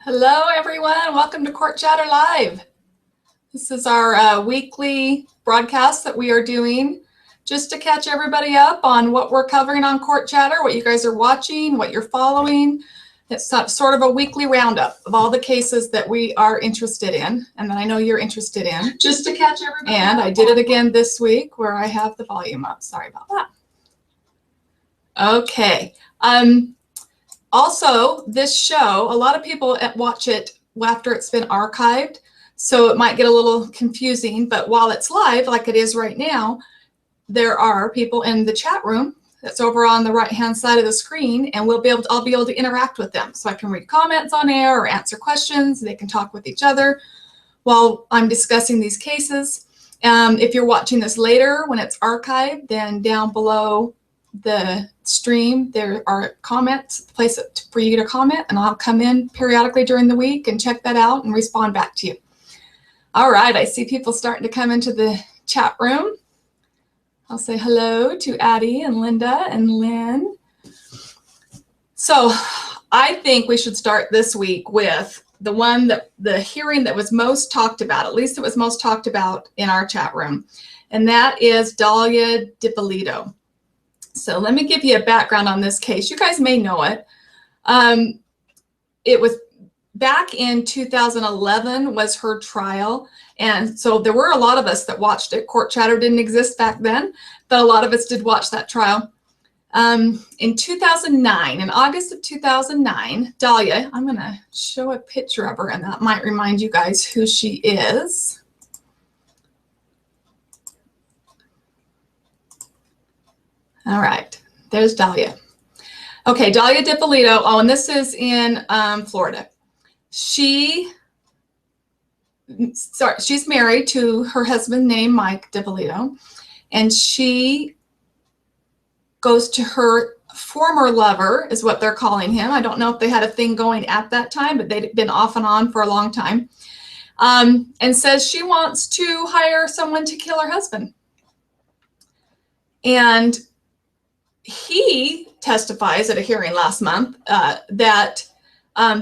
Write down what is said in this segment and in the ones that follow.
Hello, everyone. Welcome to Court Chatter Live. This is our weekly broadcast that we are doing just to catch everybody up on what we're covering on Court Chatter, what you guys are watching, what you're following. It's sort of a weekly roundup of all the cases that we are interested in and that I know you're interested in. Just to catch everybody And up. I did it again this week where I have the volume up. Sorry about that. Okay. Also, this show, a lot of people watch it after it's been archived, so it might get a little confusing, but while it's live, like it is right now, there are people in the chat room that's over on the right-hand side of the screen, and I'll be able to interact with them. So I can read comments on air or answer questions. They can talk with each other while I'm discussing these cases. If you're watching this later when it's archived, then down below the stream there are comments, place for you to comment, and I'll come in periodically during the week and check that out and respond back to you. All right, I see people starting to come into the chat room. I'll say hello to Addie and Linda and Lynn. So I think we should start this week with the hearing that was most talked about, at least it was most talked about in our chat room, and that is Dalia Dippolito. So let me give you a background on this case. You guys may know it. It was back in 2011 was her trial. And so there were a lot of us that watched it. Court Chatter didn't exist back then, but a lot of us did watch that trial. In 2009, in August of 2009, Dalia, I'm going to show a picture of her, and that might remind you guys who she is. All right, there's Dalia. Okay, Dalia Dippolito. Oh, and this is in Florida. She's married to her husband named Mike Dippolito, and she goes to her former lover, is what they're calling him. I don't know if they had a thing going at that time, but they'd been off and on for a long time, and says she wants to hire someone to kill her husband. And he testifies at a hearing last month that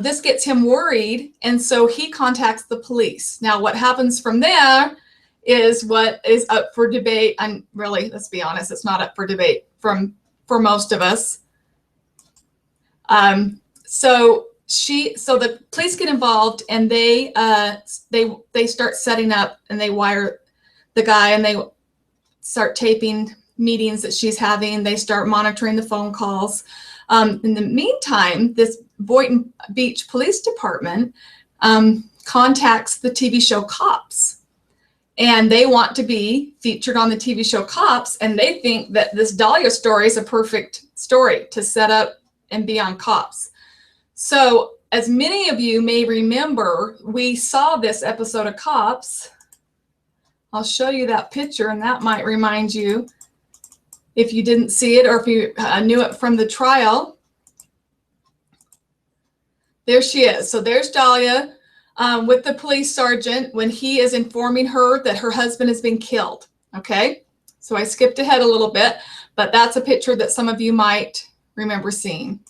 this gets him worried, and so he contacts the police. Now, what happens from there is what is up for debate, and really, let's be honest, it's not up for debate for most of us. So the police get involved, and they start setting up, and they wire the guy, and they start taping meetings that she's having. They start monitoring the phone calls. In the meantime, this Boynton Beach Police Department contacts the TV show Cops, and they want to be featured on the TV show Cops, and they think that this Dalia story is a perfect story to set up and be on Cops. So as many of you may remember, we saw this episode of Cops. I'll show you that picture, and that might remind you if you didn't see it or if you knew it from the trial. There she is. So there's Dalia with the police sergeant when he is informing her that her husband has been killed. Okay, so I skipped ahead a little bit, but that's a picture that some of you might remember seeing.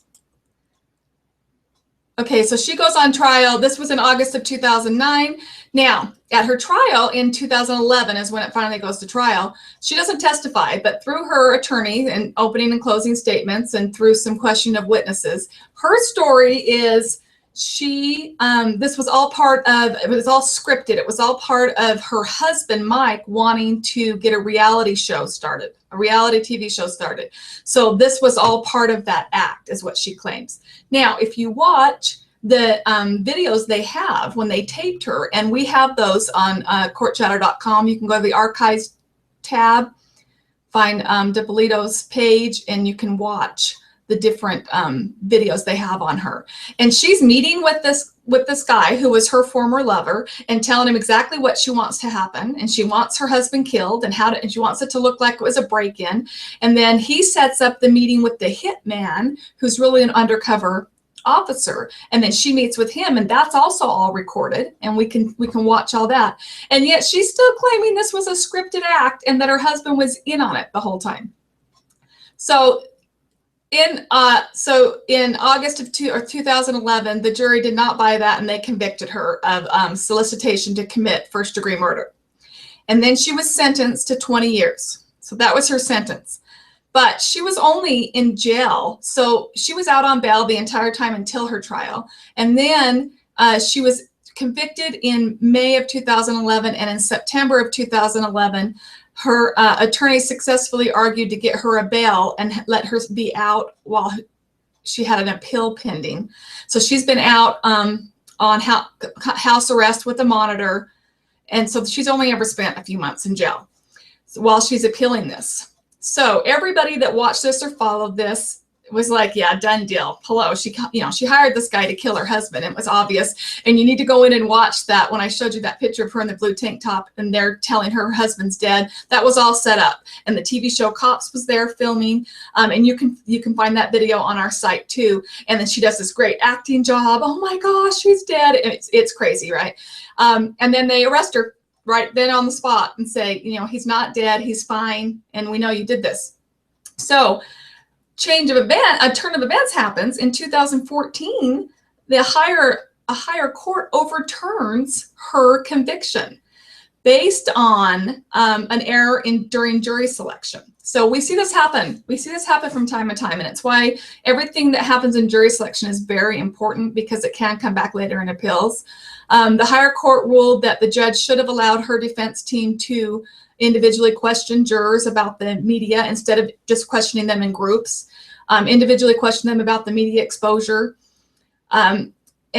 Okay, so she goes on trial. This was in August of 2009. Now, at her trial in 2011 is when it finally goes to trial. She doesn't testify, but through her attorney and opening and closing statements and through some questioning of witnesses, her story is this was all part of, it was all scripted. It was all part of her husband, Mike, wanting to get a reality show started, a reality TV show started. So this was all part of that act, is what she claims. Now, if you watch the videos they have when they taped her, and we have those on courtchatter.com. You can go to the archives tab, find Dippolito's page, and you can watch the different videos they have on her. And she's meeting with this guy who was her former lover and telling him exactly what she wants to happen. And she wants her husband killed, and and she wants it to look like it was a break-in. And then he sets up the meeting with the hitman, who's really an undercover officer, and then she meets with him, and that's also all recorded, and we can watch all that. And yet she's still claiming this was a scripted act and that her husband was in on it the whole time. So So in August of 2011, the jury did not buy that, and they convicted her of solicitation to commit first-degree murder. And then she was sentenced to 20 years. So that was her sentence. But she was only in jail, so she was out on bail the entire time until her trial. And then she was convicted in May of 2011, and in September of 2011, her attorney successfully argued to get her a bail and let her be out while she had an appeal pending. So she's been out on house arrest with a monitor, and so she's only ever spent a few months in jail while she's appealing this. So everybody that watched this or followed this was like, yeah, done deal. Hello, she hired this guy to kill her husband. It was obvious. And you need to go in and watch that. When I showed you that picture of her in the blue tank top and they're telling her husband's dead, that was all set up. And the TV show Cops was there filming. And you can find that video on our site too. And then she does this great acting job. Oh my gosh, she's dead. And it's crazy, right? And then they arrest her right then on the spot and say, he's not dead, he's fine, and we know you did this. So a turn of events happens in 2014. A higher court overturns her conviction based on an error during jury selection. So we see this happen. We see this happen from time to time, and it's why everything that happens in jury selection is very important, because it can come back later in appeals. The higher court ruled that the judge should have allowed her defense team to individually question jurors about the media instead of just questioning them in groups. Individually question them about the media exposure. And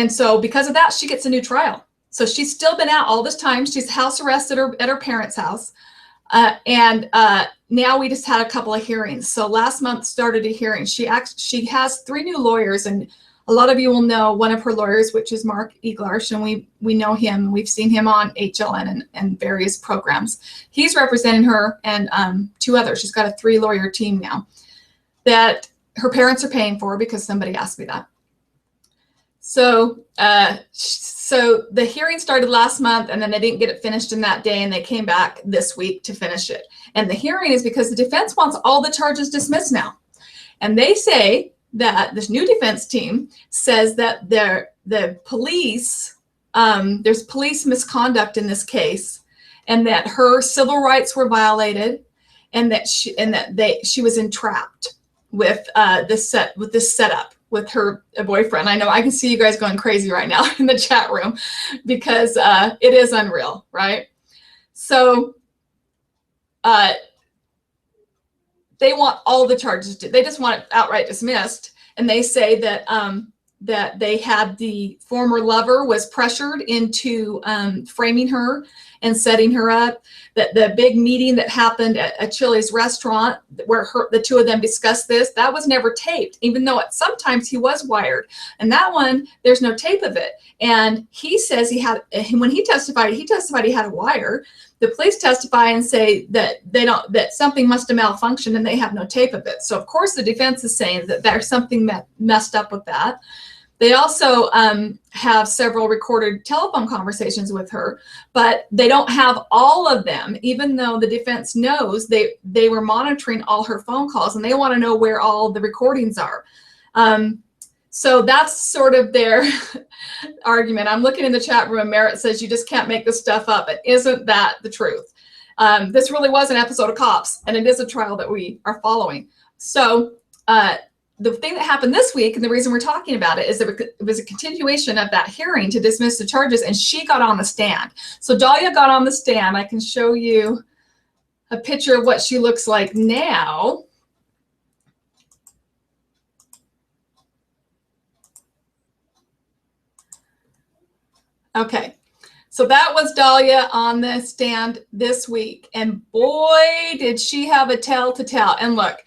so because of that, she gets a new trial. So she's still been out all this time. She's house arrested at her parents' house. And now we just had a couple of hearings. So last month started a hearing. She has 3 new lawyers, and a lot of you will know one of her lawyers, which is Mark Eglarsh, and we know him. We've seen him on HLN and various programs. He's representing her and 2 others. She's got a 3-lawyer team now that her parents are paying for, because somebody asked me that. So the hearing started last month, and then they didn't get it finished in that day, and they came back this week to finish it. And the hearing is because the defense wants all the charges dismissed now. And they say that this new defense team says that the police, there's police misconduct in this case, and that her civil rights were violated, and that she was entrapped with this setup with her boyfriend. I know I can see you guys going crazy right now in the chat room, because it is unreal, right? So they want all the charges. They just want it outright dismissed, and they say that that they had the former lover was pressured into framing her and setting her up. That the big meeting that happened at a Chili's restaurant where the 2 of them discussed this, that was never taped, even though sometimes he was wired. And that one, there's no tape of it. And he says when he testified he had a wire. The police testify and say that that something must have malfunctioned, and they have no tape of it. So of course the defense is saying that there's something that messed up with that. They also have several recorded telephone conversations with her, but they don't have all of them, even though the defense knows they were monitoring all her phone calls, and they want to know where all the recordings are. So that's sort of their argument. I'm looking in the chat room, and Merritt says you just can't make this stuff up. And isn't that the truth? This really was an episode of Cops, and it is a trial that we are following. So the thing that happened this week, and the reason we're talking about it, is that it was a continuation of that hearing to dismiss the charges, and she got on the stand. So Dalia got on the stand. I can show you a picture of what she looks like now. Okay, so that was Dalia on the stand this week, and boy, did she have a tale to tell. And look,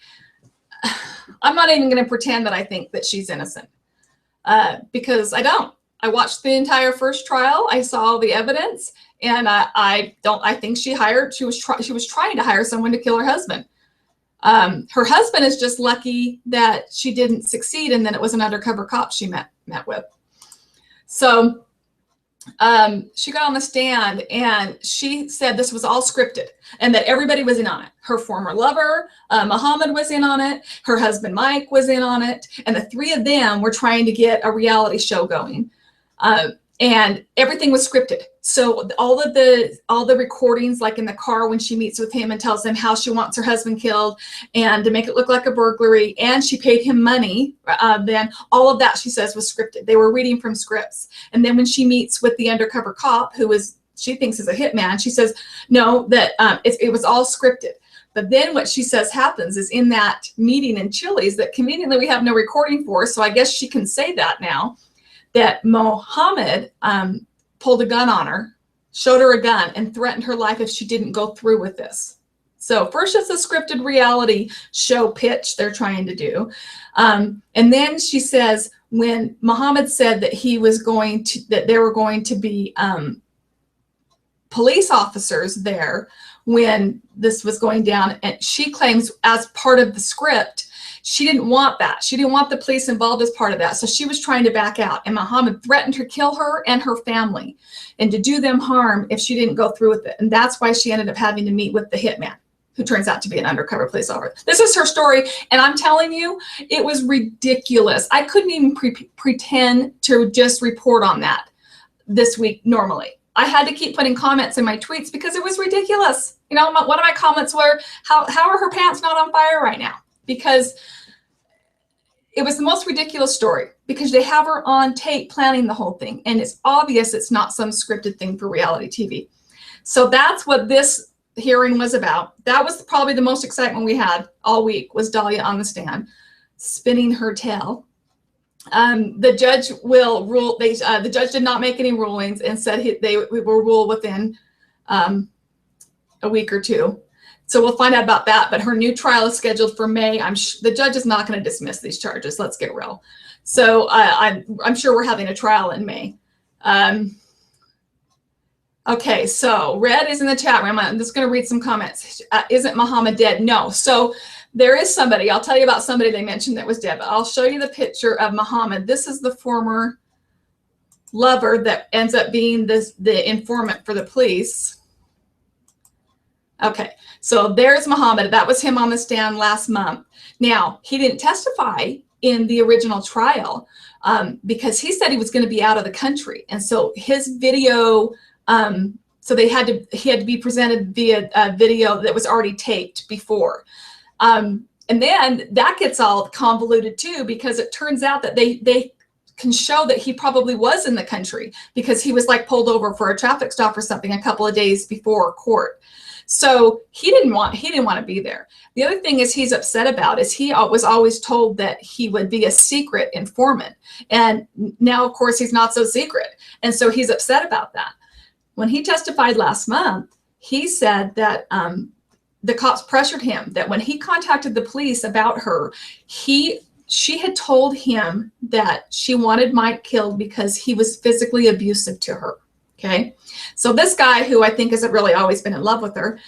I'm not even going to pretend that I think that she's innocent, because I don't. I watched the entire first trial. I saw all the evidence, and I think she was trying to hire someone to kill her husband. Her husband is just lucky that she didn't succeed, and then it was an undercover cop she met with. So she got on the stand and she said this was all scripted and that everybody was in on it. Her former lover, Muhammad, was in on it. Her husband, Mike, was in on it. And the three of them were trying to get a reality show going. And everything was scripted. So all the recordings, like in the car when she meets with him and tells him how she wants her husband killed and to make it look like a burglary, and she paid him money, then all of that, she says, was scripted. They were reading from scripts. And then when she meets with the undercover cop, who she thinks is a hitman, she says, no, that it was all scripted. But then what she says happens is in that meeting in Chili's that conveniently we have no recording for, so I guess she can say that now, that Mohammed pulled a gun on her, showed her a gun, and threatened her life if she didn't go through with this. So first it's a scripted reality show pitch they're trying to do. And then she says when Mohammed said that that there were going to be police officers there when this was going down, and she claims as part of the script, she didn't want that. She didn't want the police involved as part of that. So she was trying to back out. And Muhammad threatened to kill her and her family and to do them harm if she didn't go through with it. And that's why she ended up having to meet with the hitman, who turns out to be an undercover police officer. This is her story. And I'm telling you, it was ridiculous. I couldn't even pretend to just report on that this week normally. I had to keep putting comments in my tweets because it was ridiculous. You know, one of my comments were, how are her pants not on fire right now? Because it was the most ridiculous story, because they have her on tape planning the whole thing. And it's obvious it's not some scripted thing for reality TV. So that's what this hearing was about. That was probably the most excitement we had all week, was Dalia on the stand, spinning her tale. The judge will rule. The judge did not make any rulings and said they will rule within a week or two. So we'll find out about that. But her new trial is scheduled for May. The judge is not going to dismiss these charges. Let's get real. So I'm sure we're having a trial in May. Okay, so Red is in the chat room. I'm just going to read some comments. Isn't Muhammad dead? No. So there is somebody. I'll tell you about somebody they mentioned that was dead. But I'll show you the picture of Muhammad. This is the former lover that ends up being the informant for the police. Okay, so there's Muhammad. That was him on the stand last month. Now, he didn't testify in the original trial because he said he was going to be out of the country. And so his video, so he had to be presented via video that was already taped before. And then that gets all convoluted too, because it turns out that they can show that he probably was in the country because he was like pulled over for a traffic stop or something a couple of days before court. So he didn't want to be there. The other thing is he's upset about is he was always told that he would be a secret informant. And now, of course, he's not so secret. And so he's upset about that. When he testified last month, he said that the cops pressured him, that when he contacted the police about her, she had told him that she wanted Mike killed because he was physically abusive to her. Okay, so this guy, who I think has really always been in love with her,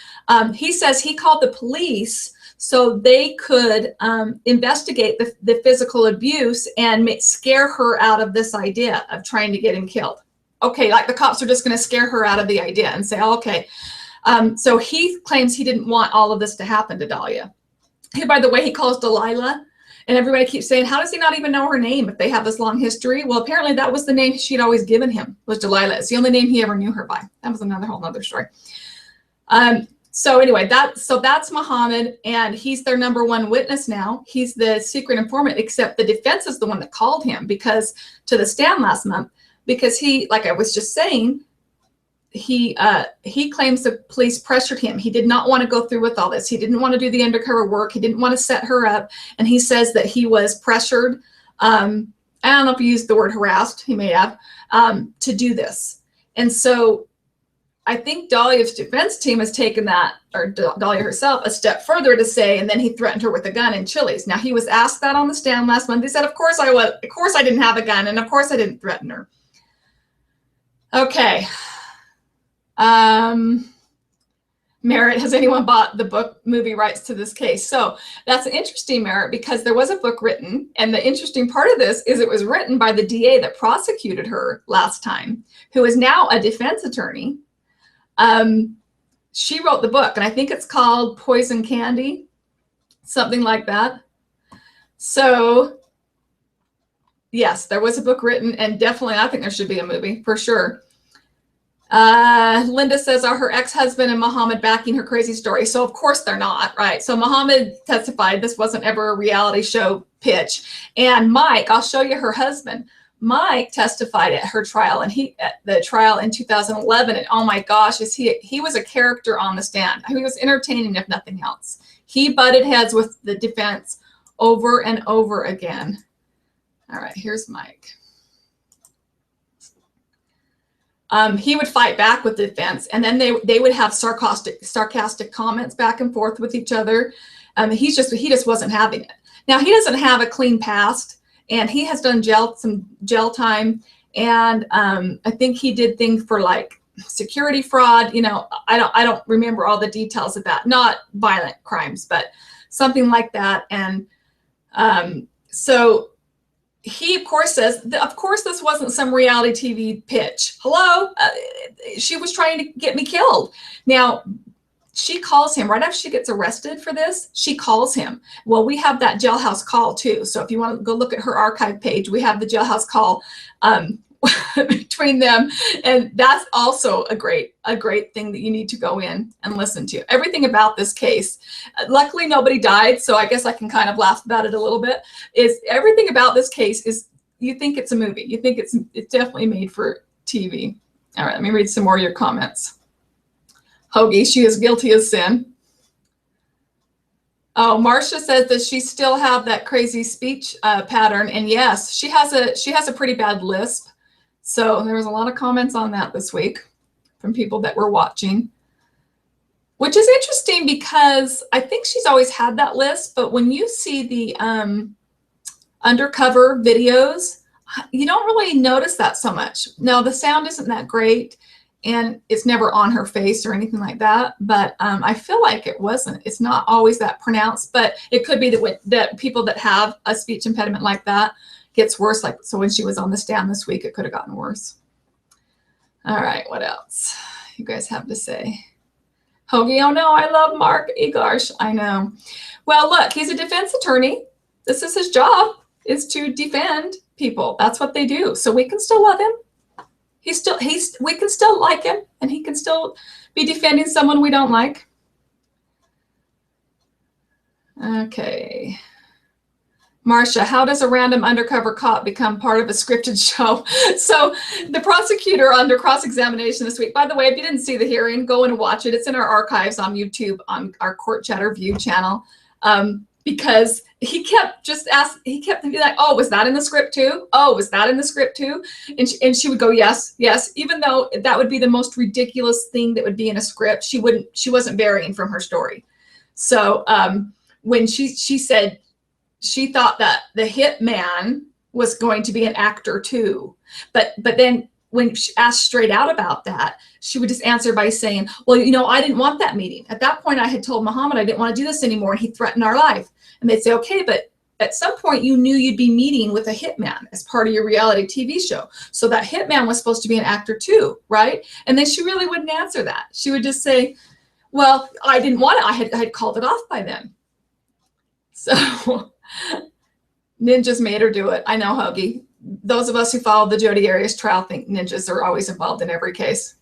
he says he called the police so they could investigate the physical abuse and scare her out of this idea of trying to get him killed. Okay, like the cops are just going to scare her out of the idea and say, oh, okay. So he claims he didn't want all of this to happen to Dalia. By the way, he calls Delilah. And everybody keeps saying, how does he not even know her name if they have this long history? Well, apparently that was the name she'd always given him, was Delilah. It's the only name he ever knew her by. That was whole other story. So anyway, that's Muhammad, and he's their number one witness now. He's the secret informant, except the defense is the one that called him to the stand last month, because he, like I was just saying, he claims the police pressured him. He did not want to go through with all this. He didn't want to do the undercover work. He didn't want to set her up. And he says that he was pressured. I don't know if he used the word harassed. He may have, to do this. And so I think Dalia's defense team has taken that, or Dalia herself, a step further to say, and then he threatened her with a gun in Chili's. Now, he was asked that on the stand last month. He said, of course I didn't have a gun, and of course I didn't threaten her. Okay. Merritt, has anyone bought the book movie rights to this case? So that's interesting, Merritt, because there was a book written. And the interesting part of this is it was written by the DA that prosecuted her last time, who is now a defense attorney. She wrote the book, and I think it's called Poison Candy, something like that. So yes, there was a book written, and definitely I think there should be a movie for sure. Linda says, are her ex-husband and Muhammad backing her crazy story? So of course they're not, right? So Muhammad testified this wasn't ever a reality show pitch. And Mike, I'll show you her husband. Mike testified at her trial, and at the trial in 2011. And oh my gosh, he was a character on the stand. He was entertaining, if nothing else. He butted heads with the defense over and over again. All right, here's Mike. He would fight back with the defense, and then they would have sarcastic comments back and forth with each other. He just wasn't having it. Now, he doesn't have a clean past, and he has done some jail time, and I think he did things for like security fraud. You know, I don't remember all the details of that. Not violent crimes, but something like that. And so he, of course, says, of course, this wasn't some reality TV pitch. Hello? She was trying to get me killed. Now, she calls him right after she gets arrested for this. She calls him. Well, we have that jailhouse call too. So if you want to go look at her archive page, we have the jailhouse call between them. And that's also a great thing that you need to go in and listen to. Everything about this case, luckily nobody died, so I guess I can kind of laugh about it a little bit, is everything about this case is, you think it's a movie. You think it's definitely made for TV. All right, let me read some more of your comments. Hoagie, she is guilty as sin. Oh, Marcia says, does she still have that crazy speech pattern? And yes, she has a pretty bad lisp. So there was a lot of comments on that this week from people that were watching, which is interesting because I think she's always had that lisp. But when you see the undercover videos, you don't really notice that so much. Now, the sound isn't that great, and it's never on her face or anything like that. But I feel like it's not always that pronounced, but it could be that people that have a speech impediment like that gets worse. Like, so when she was on the stand this week, it could have gotten worse. All right, what else you guys have to say? Hoagie, oh no, I love Mark Egarsh. I know. Well, look, he's a defense attorney. This is his job, is to defend people. That's what they do. So we can still love him. We can still like him, and he can still be defending someone we don't like. Okay. Marcia, how does a random undercover cop become part of a scripted show? So the prosecutor under cross-examination this week, by the way, if you didn't see the hearing, go and watch it. It's in our archives on YouTube on our Court Chatter View channel. Because he kept being like, oh, was that in the script too? Oh, was that in the script too? And she would go, yes, yes, even though that would be the most ridiculous thing that would be in a script. She wasn't varying from her story. So when she said she thought that the hitman was going to be an actor too, but then when she asked straight out about that, she would just answer by saying, well, you know, I didn't want that meeting. At that point, I had told Muhammad I didn't want to do this anymore, and he threatened our life. And they'd say, okay, but at some point you knew you'd be meeting with a hitman as part of your reality TV show. So that hitman was supposed to be an actor too, right? And then she really wouldn't answer that. She would just say, well, I didn't want it. I had called it off by then. So ninjas made her do it. I know, Hoagie. Those of us who followed the Jodi Arias trial think ninjas are always involved in every case.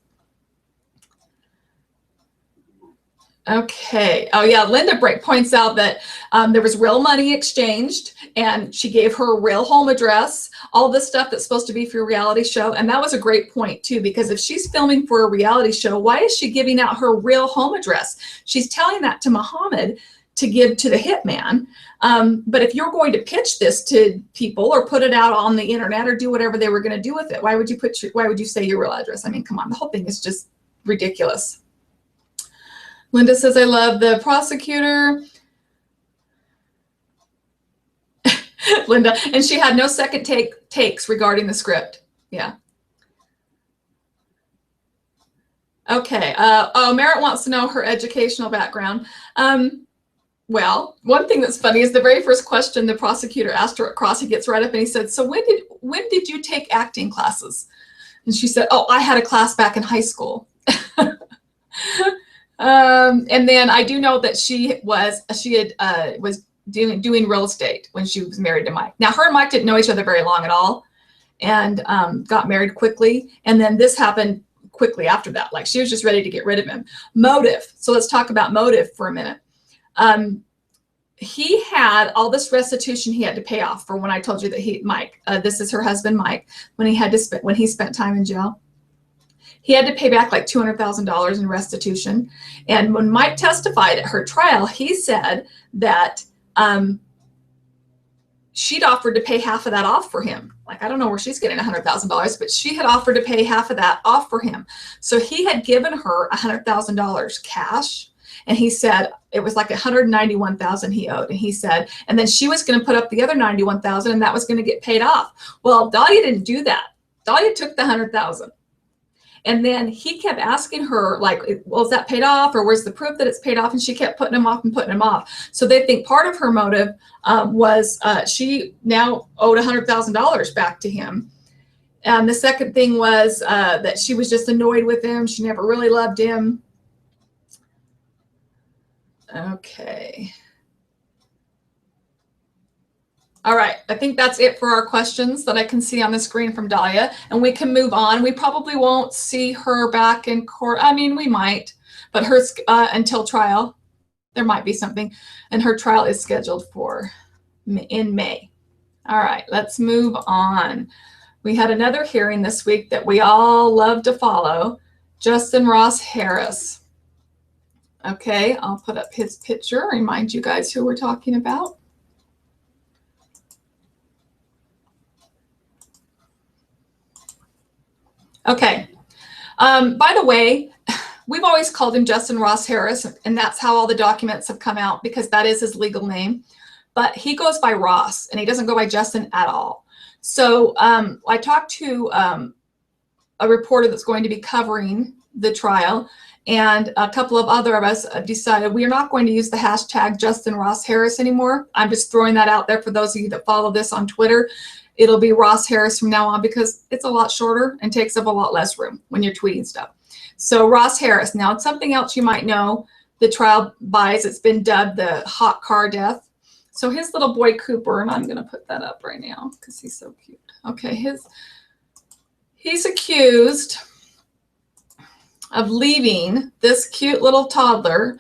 Okay. Oh, yeah. Linda Brake points out that there was real money exchanged, and she gave her real home address, all this stuff that's supposed to be for a reality show. And that was a great point, too, because if she's filming for a reality show, why is she giving out her real home address? She's telling that to Muhammad to give to the hitman. But if you're going to pitch this to people or put it out on the internet or do whatever they were going to do with it, why would you say your real address? I mean, come on, the whole thing is just ridiculous. Linda says, I love the prosecutor. Linda, and she had no second takes regarding the script. Yeah. Okay. Oh, Merritt wants to know her educational background. Well, one thing that's funny is the very first question the prosecutor asked her at cross, he gets right up and he said, "So when did you take acting classes?" And she said, "Oh, I had a class back in high school." And then I do know that she was doing real estate when she was married to Mike. Now, her and Mike didn't know each other very long at all, and got married quickly. And then this happened quickly after that. Like, she was just ready to get rid of him. Motive. So let's talk about motive for a minute. He had all this restitution he had to pay off for when I told you that Mike, this is her husband, Mike, when he spent time in jail. He had to pay back like $200,000 in restitution. And when Mike testified at her trial, he said that she'd offered to pay half of that off for him. Like, I don't know where she's getting $100,000, but she had offered to pay half of that off for him. So he had given her $100,000 cash. And he said it was like $191,000 he owed. And he said, and then she was going to put up the other $91,000 and that was going to get paid off. Well, Dalia didn't do that. Dalia took the $100,000. And then he kept asking her, like, well, is that paid off, or where's the proof that it's paid off? And she kept putting him off and putting him off. So they think part of her motive was she now owed $100,000 back to him. And the second thing was that she was just annoyed with him. She never really loved him. Okay. All right, I think that's it for our questions that I can see on the screen from Dalia, and we can move on. We probably won't see her back in court. I mean, we might, but hers until trial, there might be something, and her trial is scheduled for in May. All right, let's move on. We had another hearing this week that we all love to follow, Justin Ross Harris. Okay, I'll put up his picture, remind you guys who we're talking about. Okay. By the way, we've always called him Justin Ross Harris, and that's how all the documents have come out because that is his legal name. But he goes by Ross, and he doesn't go by Justin at all. So I talked to a reporter that's going to be covering the trial, and a couple of other of us decided we are not going to use the hashtag Justin Ross Harris anymore. I'm just throwing that out there for those of you that follow this on Twitter. It'll be Ross Harris from now on because it's a lot shorter and takes up a lot less room when you're tweeting stuff. So Ross Harris. Now, it's something else you might know the trial buys. It's been dubbed the hot car death. So his little boy Cooper, and I'm going to put that up right now because he's so cute. Okay, he's accused of leaving this cute little toddler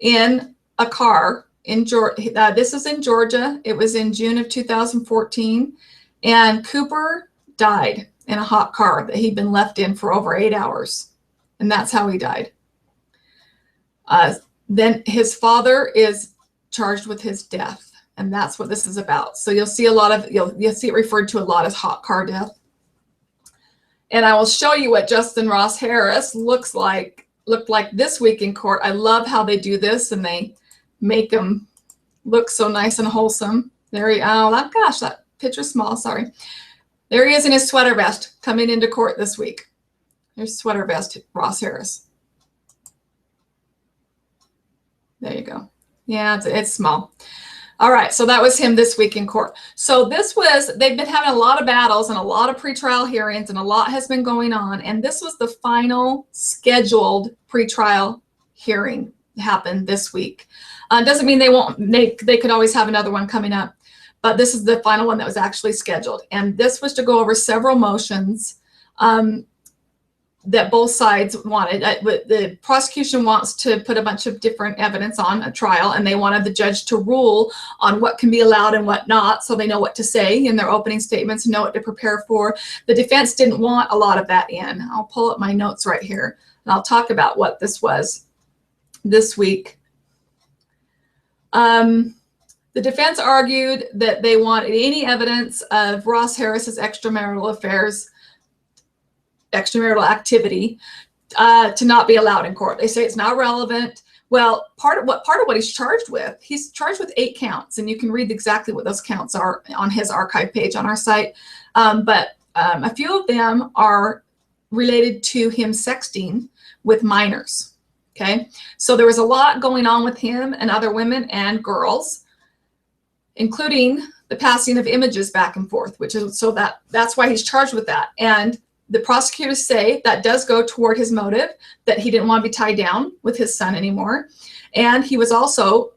in a car in Georgia. This is in Georgia. It was in June of 2014. And Cooper died in a hot car that he'd been left in for over 8 hours. And that's how he died. Then his father is charged with his death. And that's what this is about. So you'll see you'll see it referred to a lot as hot car death. And I will show you what Justin Ross Harris looked like this week in court. I love how they do this and they make him look so nice and wholesome. Oh gosh, that picture's small, sorry. There he is in his sweater vest coming into court this week. There's sweater vest, Ross Harris. There you go. Yeah, it's small. All right, so that was him this week in court. So they've been having a lot of battles and a lot of pretrial hearings and a lot has been going on. And this was the final scheduled pretrial hearing happened this week. Doesn't mean they could always have another one coming up, but this is the final one that was actually scheduled. And this was to go over several motions that both sides wanted. The prosecution wants to put a bunch of different evidence on a trial, and they wanted the judge to rule on what can be allowed and what not, so they know what to say in their opening statements, know what to prepare for. The defense didn't want a lot of that in. I'll pull up my notes right here, and I'll talk about what this was this week. The defense argued that they wanted any evidence of Ross Harris's extramarital activity to not be allowed in court. They say it's not relevant. Well, part of what he's charged with 8 counts, and you can read exactly what those counts are on his archive page on our site. But a few of them are related to him sexting with minors. Okay, so there was a lot going on with him and other women and girls, including the passing of images back and forth, which is so that's why he's charged with that. And the prosecutors say that does go toward his motive, that he didn't want to be tied down with his son anymore. And he was also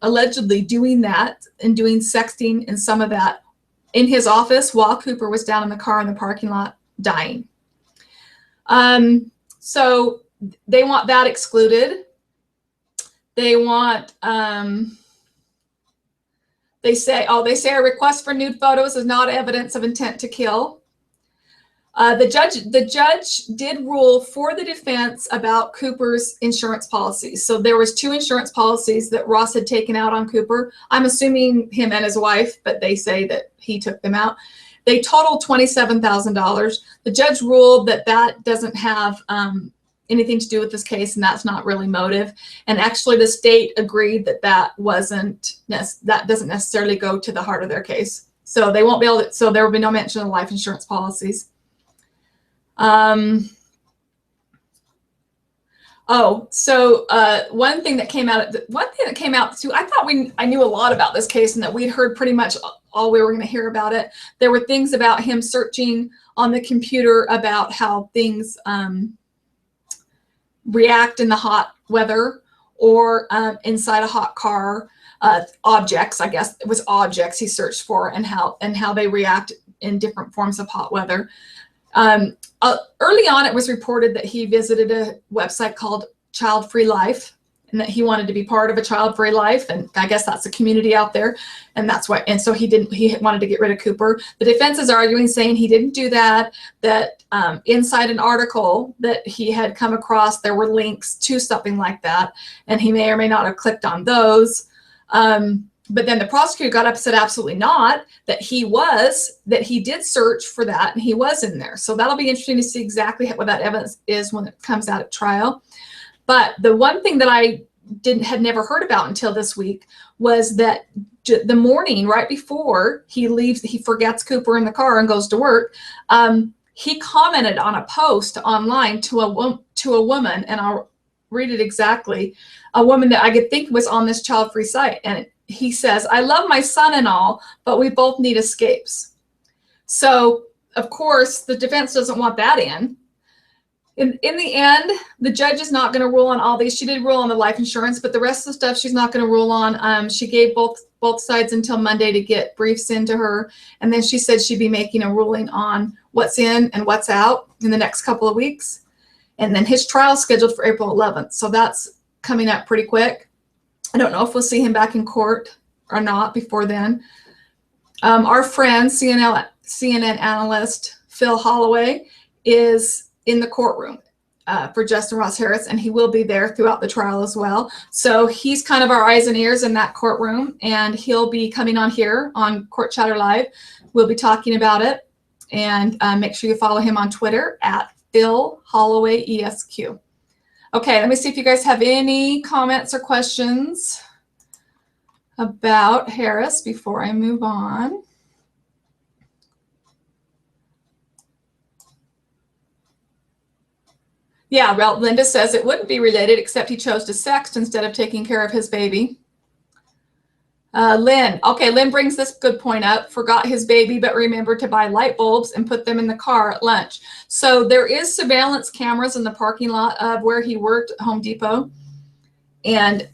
allegedly doing that and doing sexting and some of that in his office while Cooper was down in the car in the parking lot dying. So they want that excluded. They want, they say a request for nude photos is not evidence of intent to kill. The judge did rule for the defense about Cooper's insurance policies. So there was 2 insurance policies that Ross had taken out on Cooper. I'm assuming him and his wife, but they say that he took them out. They totaled $27,000. The judge ruled that that doesn't have anything to do with this case, and that's not really motive. And actually, the state agreed that that doesn't necessarily go to the heart of their case. So they won't be able to. So there will be no mention of life insurance policies. One thing that came out too, I thought I knew a lot about this case and that we'd heard pretty much all we were going to hear about it. There were things about him searching on the computer about how things react in the hot weather or inside a hot car. Objects, I guess it was objects he searched for, and how they react in different forms of hot weather. Early on, it was reported that he visited a website called Child Free Life, and that he wanted to be part of a Child Free Life, and I guess that's a community out there, and that's why. And so he wanted to get rid of Cooper. The defense is arguing, saying he didn't do that. That inside an article that he had come across, there were links to something like that, and he may or may not have clicked on those. But then the prosecutor got up and said absolutely not, that he did search for that and he was in there. So that'll be interesting to see exactly what that evidence is when it comes out at trial. But the one thing that I had never heard about until this week was that the morning right before he leaves, he forgets Cooper in the car and goes to work. He commented on a post online to a woman, and I'll read it exactly, a woman that I could think was on this child-free site. And he says, "I love my son and all, but we both need escapes." So, of course, the defense doesn't want that in. In the end, the judge is not going to rule on all these. She did rule on the life insurance, but the rest of the stuff she's not going to rule on. She gave both sides until Monday to get briefs into her, and then she said she'd be making a ruling on what's in and what's out in the next couple of weeks. And then his trial is scheduled for April 11th, so that's coming up pretty quick. I don't know if we'll see him back in court or not before then. Our friend, CNN analyst Phil Holloway, is in the courtroom for Justin Ross Harris, and he will be there throughout the trial as well. So he's kind of our eyes and ears in that courtroom, and he'll be coming on here on Court Chatter Live. We'll be talking about it, and make sure you follow him on Twitter at Phil Holloway ESQ. Okay, let me see if you guys have any comments or questions about Harris before I move on. Yeah, well, Linda says it wouldn't be related except he chose to sext instead of taking care of his baby. Lynn brings this good point up. Forgot his baby, but remembered to buy light bulbs and put them in the car at lunch. So there is surveillance cameras in the parking lot of where he worked at Home Depot. And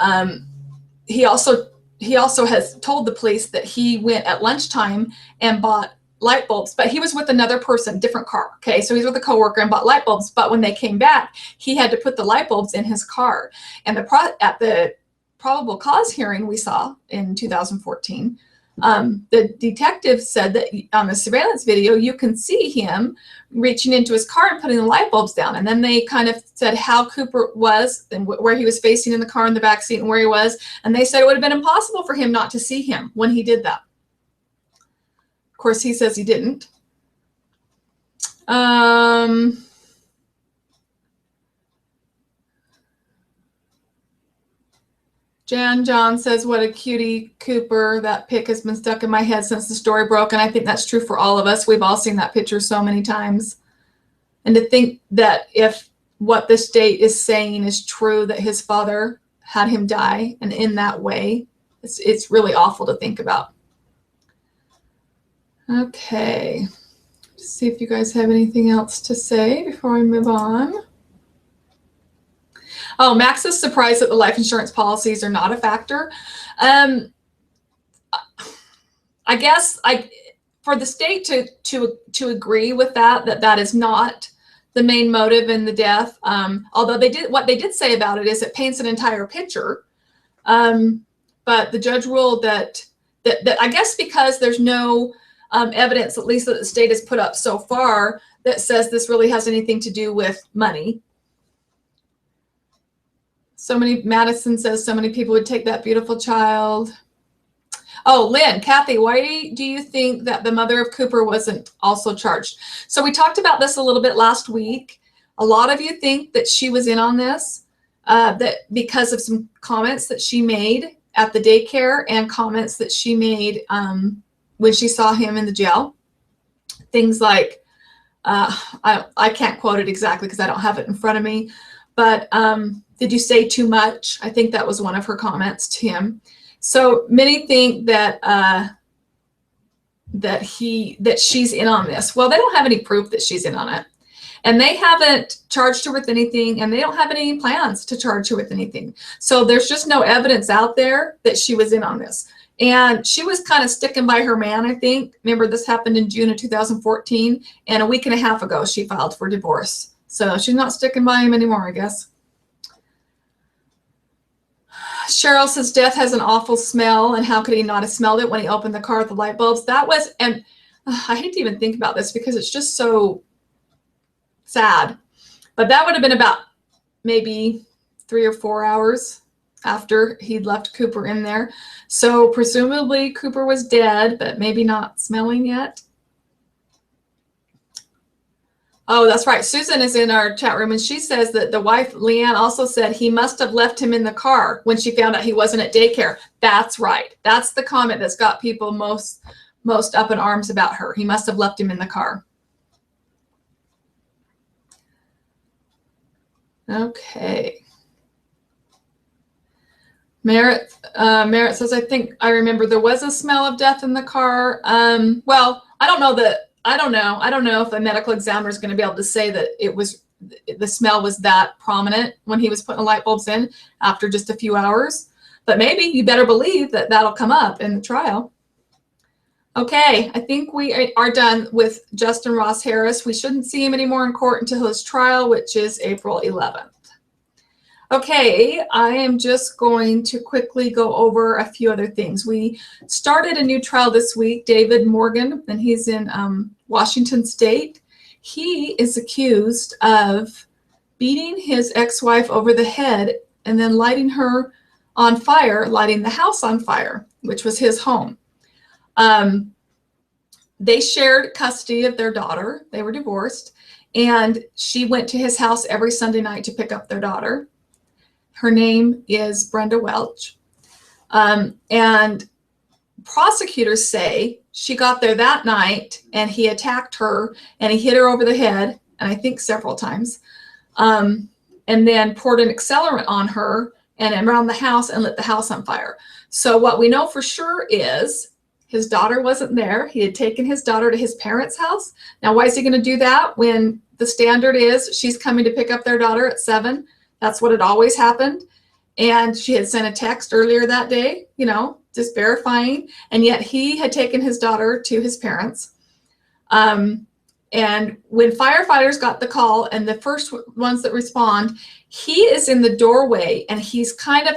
he also has told the police that he went at lunchtime and bought light bulbs, but he was with another person, different car. Okay, so he's with a coworker and bought light bulbs, but when they came back, he had to put the light bulbs in his car. And at the probable cause hearing we saw in 2014, the detective said that on the surveillance video, you can see him reaching into his car and putting the light bulbs down. And then they kind of said how Cooper was and where he was facing in the car in the back seat and where he was. And they said it would have been impossible for him not to see him when he did that. Of course, he says he didn't. Jan John says, what a cutie Cooper. That pic has been stuck in my head since the story broke. And I think that's true for all of us. We've all seen that picture so many times. And to think that if what the state is saying is true, that his father had him die, and in that way, it's really awful to think about. Okay, let's see if you guys have anything else to say before we move on. Oh, Max is surprised that the life insurance policies are not a factor. I guess for the state to agree with that is not the main motive in the death. Although what they did say about it is it paints an entire picture. But the judge ruled that I guess because there's no evidence, at least that the state has put up so far, that says this really has anything to do with money. Madison says so many people would take that beautiful child. Oh, Lynn, Kathy, why do you think that the mother of Cooper wasn't also charged? So we talked about this a little bit last week. A lot of you think that she was in on this, that because of some comments that she made at the daycare and comments that she made when she saw him in the jail. Things like, I can't quote it exactly because I don't have it in front of me, but did you say too much? I think that was one of her comments to him. So many think that she's in on this. Well, they don't have any proof that she's in on it, and they haven't charged her with anything, and they don't have any plans to charge her with anything. So there's just no evidence out there that she was in on this. And she was kind of sticking by her man, I think. Remember, this happened in June of 2014, and a week and a half ago she filed for divorce. So she's not sticking by him anymore, I guess. Cheryl says death has an awful smell, and how could he not have smelled it when he opened the car with the light bulbs? That was, and I hate to even think about this because it's just so sad, but that would have been about maybe 3 or 4 hours after he'd left Cooper in there. So presumably Cooper was dead, but maybe not smelling yet. Oh, that's right. Susan is in our chat room, and she says that the wife, Leanne, also said he must have left him in the car when she found out he wasn't at daycare. That's right. That's the comment that's got people most up in arms about her. He must have left him in the car. Okay. Merritt says, I think I remember there was a smell of death in the car. Well, I don't know if a medical examiner is going to be able to say that the smell was that prominent when he was putting the light bulbs in after just a few hours. But maybe you better believe that that'll come up in the trial. Okay, I think we are done with Justin Ross Harris. We shouldn't see him anymore in court until his trial, which is April 11th. Okay, I am just going to quickly go over a few other things. We started a new trial this week, David Morgan, and he's in Washington State. He is accused of beating his ex-wife over the head and then lighting her on fire, lighting the house on fire, which was his home. They shared custody of their daughter. They were divorced, and she went to his house every Sunday night to pick up their daughter. Her name is Brenda Welch. And prosecutors say she got there that night and he attacked her and he hit her over the head, and I think several times, and then poured an accelerant on her and around the house and lit the house on fire. So what we know for sure is his daughter wasn't there. He had taken his daughter to his parents' house. Now, why is he going to do that when the standard is she's coming to pick up their daughter at 7? That's what had always happened. And she had sent a text earlier that day, just verifying. And yet he had taken his daughter to his parents. And when firefighters got the call, and the first ones that respond, he is in the doorway and he's kind of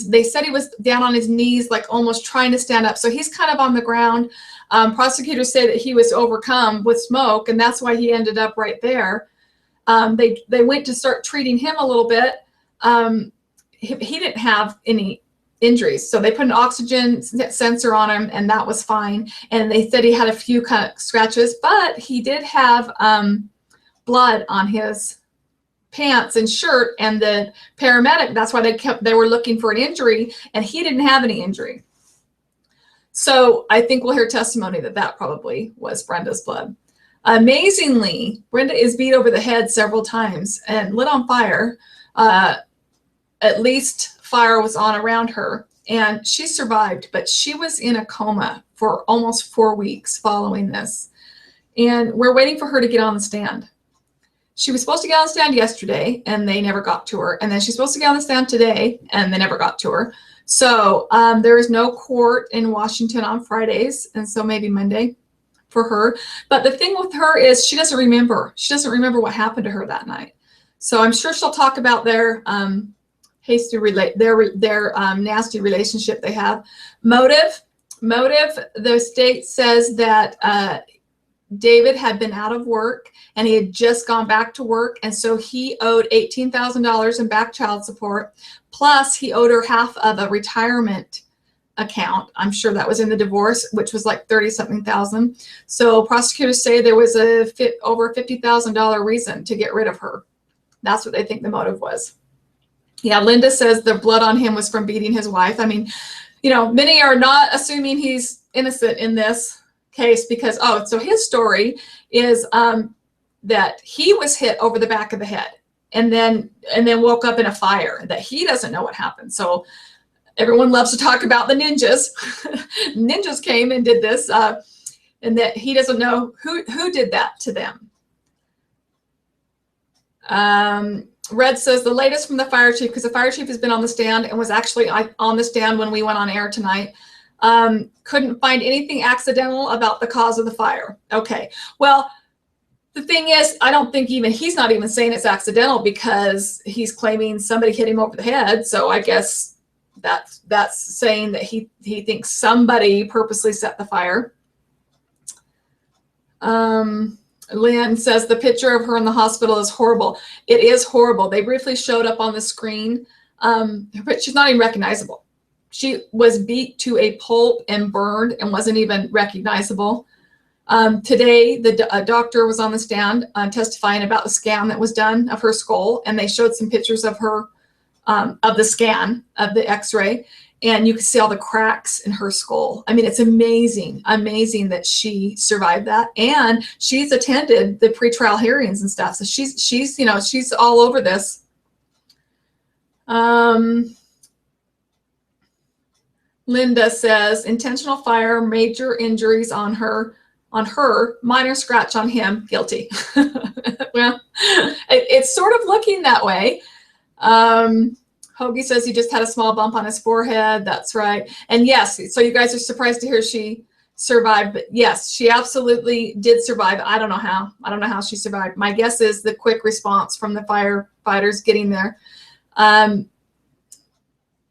they said he was down on his knees, like almost trying to stand up. So he's kind of on the ground. Prosecutors say that he was overcome with smoke, and that's why he ended up right there. They went to start treating him a little bit. He didn't have any injuries, so they put an oxygen sensor on him, and that was fine. And they said he had a few kind of scratches, but he did have blood on his pants and shirt. And the paramedic, that's why they were looking for an injury, and he didn't have any injury. So I think we'll hear testimony that probably was Brenda's blood. Amazingly, Brenda is beat over the head several times and lit on fire. At least fire was on around her, and she survived, but she was in a coma for almost 4 weeks following this. And we're waiting for her to get on the stand. She was supposed to get on the stand yesterday, and they never got to her. And then she's supposed to get on the stand today, and they never got to her. So there is no court in Washington on Fridays, and so maybe Monday for her. But the thing with her is she doesn't remember. She doesn't remember what happened to her that night. So I'm sure she'll talk about their nasty relationship they have. Motive. The state says that David had been out of work and he had just gone back to work, and so he owed $18,000 in back child support, plus he owed her half of a retirement account. I'm sure that was in the divorce, which was like 30-something thousand. So prosecutors say there was over $50,000 reason to get rid of her. That's what they think the motive was. Yeah, Linda says the blood on him was from beating his wife. I mean, many are not assuming he's innocent in this case because, so his story is that he was hit over the back of the head and then woke up in a fire, that he doesn't know what happened. So everyone loves to talk about the ninjas. Ninjas came and did this, and that he doesn't know who did that to them. Red says the latest from the fire chief, because the fire chief has been on the stand and was actually on the stand when we went on air tonight. Couldn't find anything accidental about the cause of the fire. Okay, well, the thing is, I don't think he's not even saying it's accidental because he's claiming somebody hit him over the head. So I guess that's saying that he thinks somebody purposely set the fire. Lynn says the picture of her in the hospital is horrible. It is horrible. They briefly showed up on the screen, but she's not even recognizable. She was beat to a pulp and burned and wasn't even recognizable. Today, a doctor was on the stand testifying about the scan that was done of her skull, and they showed some pictures of her, of the scan, of the x-ray, and you can see all the cracks in her skull. I mean, it's amazing that she survived that, and she's attended the pretrial hearings and stuff. So she's all over this. Linda says intentional fire, major injuries on her, minor scratch on him, guilty. Well, it's sort of looking that way. Hoagie says he just had a small bump on his forehead. That's right. And yes, so you guys are surprised to hear she survived, but yes, she absolutely did survive. I don't know how she survived. My guess is the quick response from the firefighters getting there.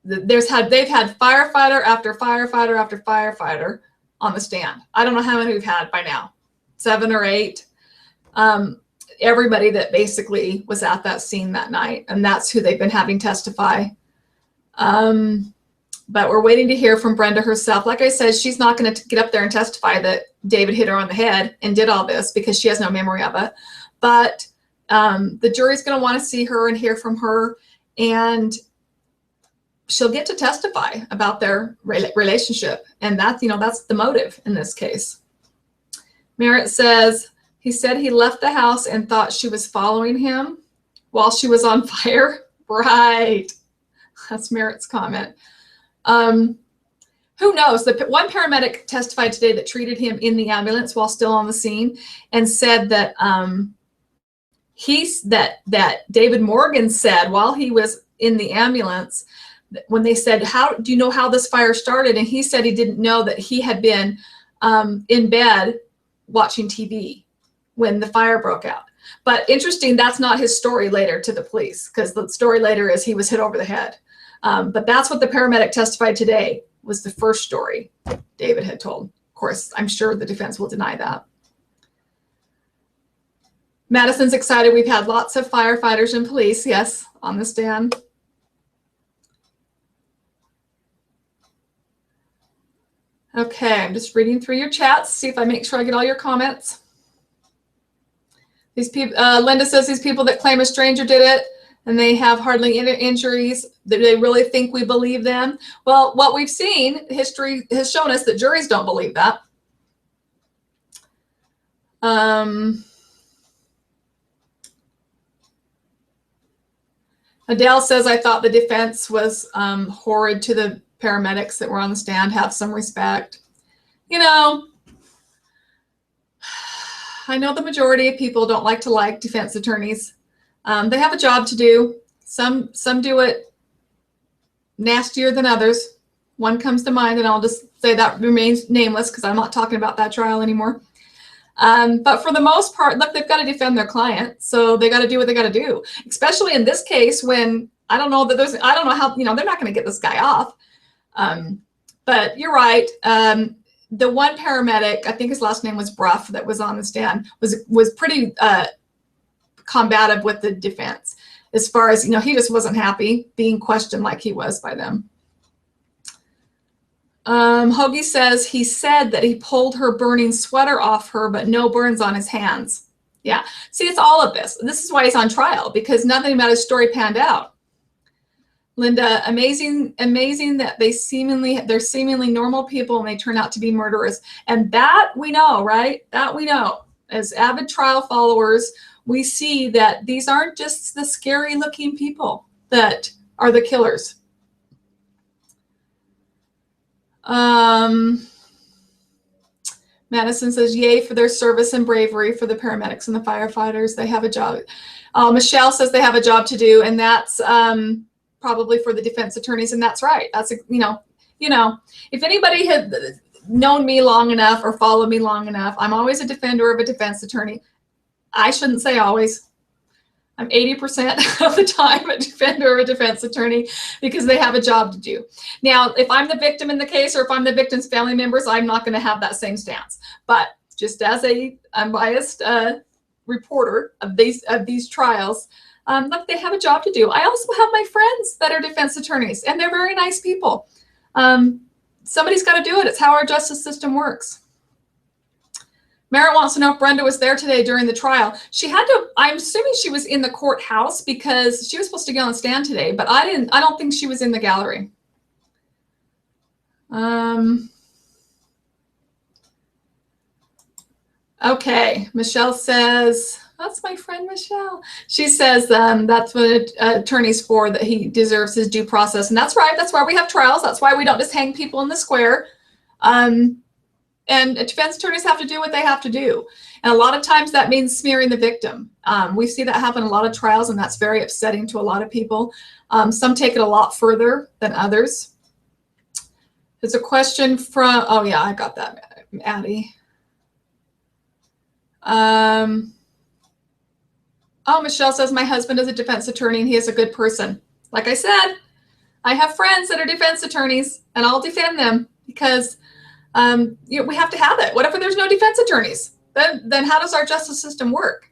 They've had firefighter after firefighter after firefighter on the stand. I don't know how many we've had by now, 7 or 8. Everybody that basically was at that scene that night, and that's who they've been having testify. But we're waiting to hear from Brenda herself. Like I said, she's not going to get up there and testify that David hit her on the head and did all this because she has no memory of it. But the jury's going to want to see her and hear from her, and she'll get to testify about their relationship, and that's the motive in this case. Merritt says he said he left the house and thought she was following him while she was on fire. Right, that's Merritt's comment. Who knows? The one paramedic testified today that treated him in the ambulance while still on the scene, and said that that David Morgan said while he was in the ambulance, when they said, "How do you know how this fire started?" and he said he didn't know that he had been in bed watching TV when the fire broke out. But interesting, that's not his story later to the police, because the story later is he was hit over the head. But that's what the paramedic testified today was the first story David had told. Of course, I'm sure the defense will deny that. Madison's excited. We've had lots of firefighters and police, yes, on the stand. Okay, I'm just reading through your chats, see if I make sure I get all your comments. These people, Linda says these people that claim a stranger did it and they have hardly any injuries, do they really think we believe them? Well, what we've seen, history has shown us that juries don't believe that. Adele says, I thought the defense was horrid to the paramedics that were on the stand. Have some respect. You know, I know the majority of people don't like defense attorneys. They have a job to do. Some do it nastier than others. One comes to mind, and I'll just say that remains nameless because I'm not talking about that trial anymore. But for the most part, look, they've got to defend their client, so they got to do what they got to do. Especially in this case, when I don't know how, they're not going to get this guy off. But you're right. The one paramedic, I think his last name was Bruff, that was on the stand, was pretty combative with the defense, as far as, he just wasn't happy being questioned like he was by them. Hoagie says he said that he pulled her burning sweater off her, but no burns on his hands. Yeah. See, it's all of this. This is why he's on trial, because nothing about his story panned out. Linda, amazing that they're seemingly normal people and they turn out to be murderers. And that we know, right? That we know. As avid trial followers, we see that these aren't just the scary looking people that are the killers. Madison says, yay for their service and bravery for the paramedics and the firefighters. They have a job. Michelle says they have a job to do, and that's probably for the defense attorneys, and that's right. That's, if anybody had known me long enough or followed me long enough, I'm always a defender of a defense attorney. I shouldn't say always. I'm 80% of the time a defender of a defense attorney, because they have a job to do. Now, if I'm the victim in the case, or if I'm the victim's family members, I'm not going to have that same stance. But just as a unbiased reporter of these trials, look, they have a job to do. I also have my friends that are defense attorneys, and they're very nice people. Somebody's got to do it. It's how our justice system works. Merritt wants to know if Brenda was there today during the trial. She had to, I'm assuming she was in the courthouse, because she was supposed to get on the stand today, but I don't think she was in the gallery. Okay, Michelle says, that's my friend Michelle. She says that's what an attorney's for, that he deserves his due process. And that's right. That's why we have trials. That's why we don't just hang people in the square. And defense attorneys have to do what they have to do. And a lot of times that means smearing the victim. We see that happen in a lot of trials, and that's very upsetting to a lot of people. Some take it a lot further than others. There's a question from, oh yeah, I got that, Addie. Oh, Michelle says, my husband is a defense attorney and he is a good person. Like I said, I have friends that are defense attorneys, and I'll defend them, because we have to have it. What if there's no defense attorneys? Then how does our justice system work?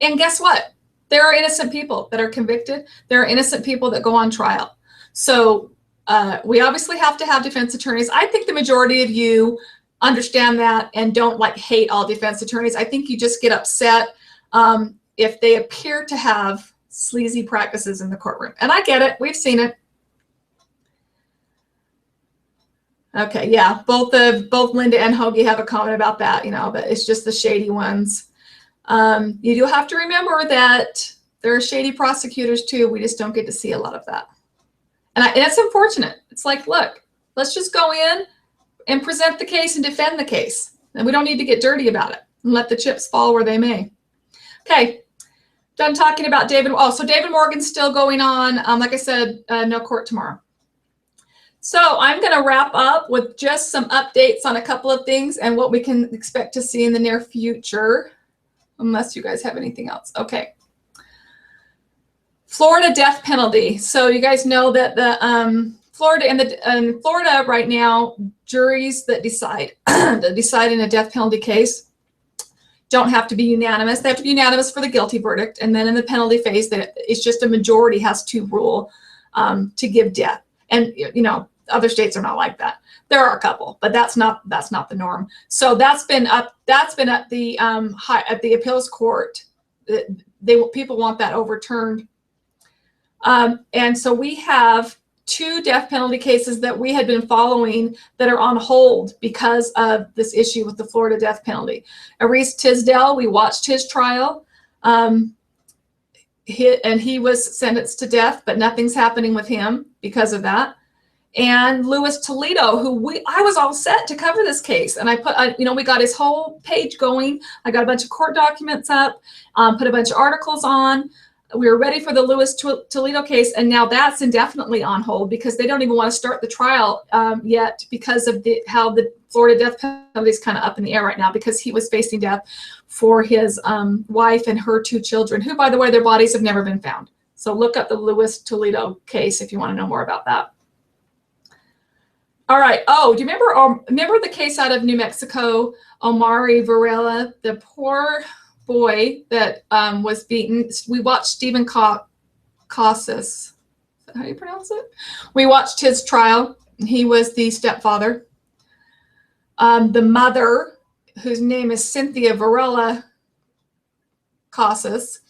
And guess what? There are innocent people that are convicted. There are innocent people that go on trial. So we obviously have to have defense attorneys. I think the majority of you understand that and don't hate all defense attorneys. I think you just get upset if they appear to have sleazy practices in the courtroom. And I get it. We've seen it. Okay, yeah, both Linda and Hoagie have a comment about that, but it's just the shady ones. You do have to remember that there are shady prosecutors too. We just don't get to see a lot of that. And it's unfortunate. It's like, look, let's just go in and present the case and defend the case. And we don't need to get dirty about it and let the chips fall where they may. Okay, done talking about David. Oh, so David Morgan's still going on. Like I said, no court tomorrow. So I'm going to wrap up with just some updates on a couple of things and what we can expect to see in the near future, unless you guys have anything else. Okay. Florida death penalty. So you guys know that the Florida right now, juries that decide in a death penalty case don't have to be unanimous. They have to be unanimous for the guilty verdict, and then in the penalty phase, it's just a majority has to rule to give death. And other states are not like that. There are a couple, but that's not the norm. So that's been at the appeals court. People want that overturned. And so we have two death penalty cases that we had been following that are on hold because of this issue with the Florida death penalty. Aries Tisdale, we watched his trial. He was sentenced to death, but nothing's happening with him because of that. And Louis Toledo, who I was all set to cover this case, and we got his whole page going. I got a bunch of court documents up, put a bunch of articles on. We were ready for the Louis Toledo case, and now that's indefinitely on hold because they don't even want to start the trial yet because of how the Florida death penalty is kind of up in the air right now because he was facing death for his wife and her two children, who, by the way, their bodies have never been found. So look up the Louis Toledo case if you want to know more about that. All right. Oh, do you remember the case out of New Mexico, Omari Varela, the poor boy that was beaten? We watched Stephen Casas. Is that how you pronounce it? We watched his trial. He was the stepfather. The mother, whose name is Cynthia Varela Casas,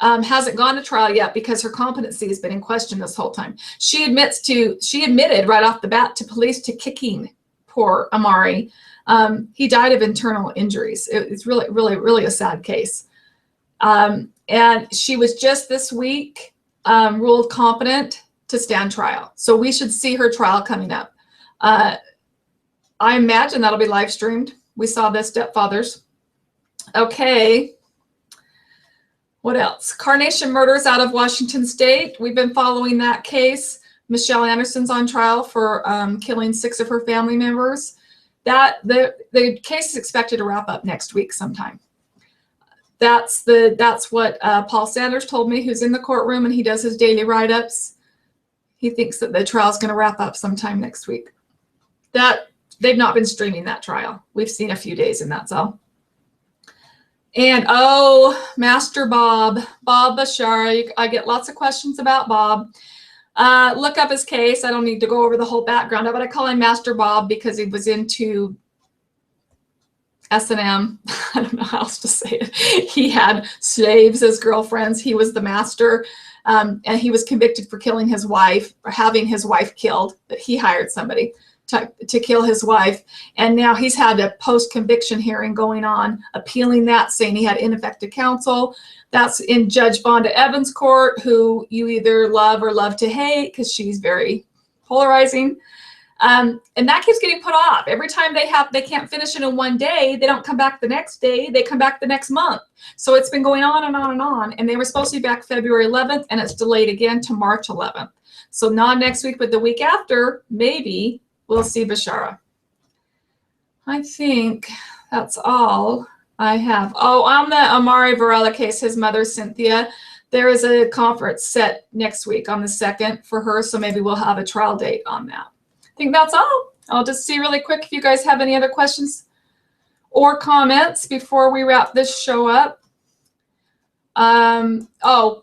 hasn't gone to trial yet because her competency has been in question this whole time. She admitted right off the bat to police to kicking poor Amari. He died of internal injuries. It's really, really, really a sad case. And she was just this week ruled competent to stand trial. So we should see her trial coming up. I imagine that'll be live streamed. We saw the stepfathers. Okay. What else? Carnation murders out of Washington State. We've been following that case. Michelle Anderson's on trial for killing 6 of her family members. The case is expected to wrap up next week sometime. That's what Paul Sanders told me, who's in the courtroom and he does his daily write-ups. He thinks that the trial is going to wrap up sometime next week. They've not been streaming that trial. We've seen a few days in that cell. And Master Bob Bashara. I get lots of questions about Bob. Look up his case. I don't need to go over the whole background of it. I call him Master Bob because he was into S&M. I don't know how else to say it. He had slaves as girlfriends. He was the master. And he was convicted for killing his wife or having his wife killed, but he hired somebody to kill his wife. And now he's had a post-conviction hearing going on, appealing that, saying he had ineffective counsel. That's in Judge Vonda Evans' court, who you either love or love to hate because she's very polarizing. And that keeps getting put off. Every time they can't finish it in one day, they don't come back the next day, they come back the next month. So it's been going on and on and on. And they were supposed to be back February 11th, and it's delayed again to March 11th. So not next week, but the week after, maybe we'll see Bashara. I think that's all I have. Oh, on the Amari Varela case, his mother, Cynthia, there is a conference set next week on the 2nd for her, so maybe we'll have a trial date on that. I think that's all. I'll just see really quick if you guys have any other questions or comments before we wrap this show up.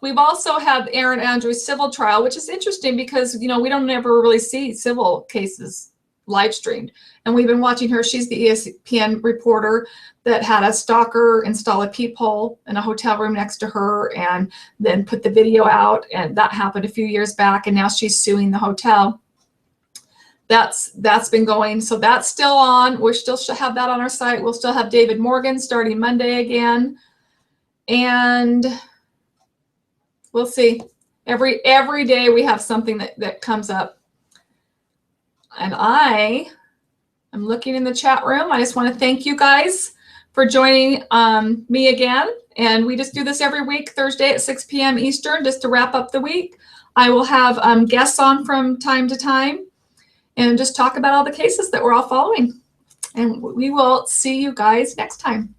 We've also had Aaron Andrews' civil trial, which is interesting because, we don't ever really see civil cases live streamed. And we've been watching her. She's the ESPN reporter that had a stalker install a peephole in a hotel room next to her and then put the video out. And that happened a few years back. And now she's suing the hotel. That's been going. So that's still on. We still should have that on our site. We'll still have David Morgan starting Monday again. And we'll see. Every day we have something that comes up. And I am looking in the chat room. I just want to thank you guys for joining me again. And we just do this every week, Thursday at 6 p.m. Eastern, just to wrap up the week. I will have guests on from time to time and just talk about all the cases that we're all following. And we will see you guys next time.